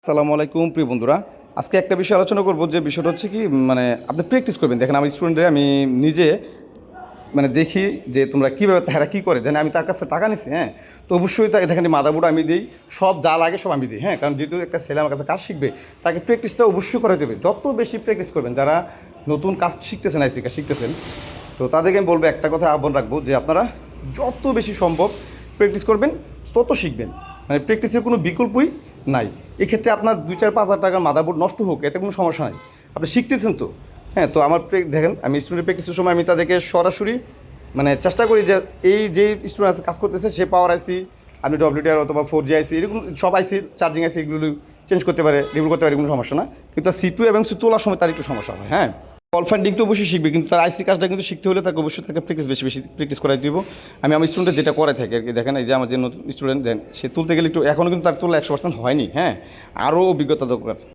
আসসালামু আলাইকুম প্রিয় বন্ধুরা। আজকে একটা বিষয় আলোচনা করব, যে বিষয়টা হচ্ছে কি, মানে আপনি প্র্যাকটিস করবেন। দেখেন আমার স্টুডেন্টরা আমি নিজে দেখি যে তোমরা কীভাবে তারা কী করে। দেখেন আমি তার কাছে টাকা নিচ্ছি, হ্যাঁ, তো অবশ্যই তাকে দেখেন মাদারবোর্ড আমি দিই, সব যা লাগে সব আমি দিই, হ্যাঁ, কারণ যেহেতু একটা ছেলে আমার কাছে কাজ শিখবে, তাকে প্র্যাকটিসটা অবশ্যই করে দেবে। যত বেশি প্র্যাকটিস করবেন, যারা নতুন কাজ শিখতেছেন, আইসি কাজ শিখতেছেন, তো তাদেরকে আমি বলবো, একটা কথা আহ্বান রাখবো, যে আপনারা যত বেশি সম্ভব প্র্যাকটিস করবেন তত শিখবেন। প্র্যাকটিসের কোনো বিকল্পই নাই। এক্ষেত্রে আপনার 2-4-5 হাজার টাকার মাদারবোর্ড নষ্ট হোক, এতে কোনো সমস্যা নাই, আপনি শিখতেছেন তো। হ্যাঁ, তো আমার দেখেন আমি স্টুডেন্ট প্র্যাকটিসের সময় আমি তাদেরকে সরাসরি চেষ্টা করি যে এই যে স্টুডেন্ট আছে কাজ করতেছে, সে পাওয়ার আইসি, আপনি ডব্লিউটিআর অথবা 4G আইসি, এরকম সব আইসি, চার্জিং আইসি, এগুলো চেঞ্জ করতে পারে, রিমুভ করতে পারে, কোনো সমস্যা না। কিন্তু তার সিপিইউ এবং তোলার সময় তার একটু সমস্যা হয়। হ্যাঁ, কল ফান্ডিং তো অবশ্যই শিখবে, কিন্তু তার আইসি কাজটা কিন্তু শিখতে হলে তাকে অবশ্যই তাকে বেশি বেশি প্র্যাকটিস করাই দিব। আমি আমার স্টুডেন্ট যেটা করে থাকি আর কি, দেখেন এই যে আমার যে নতুন স্টুডেন্ট দেন, সে তুলতে গেলে একটু এখনও কিন্তু তার তোলা 100% হয়নি। হ্যাঁ, আরও অভিজ্ঞতা দরকার।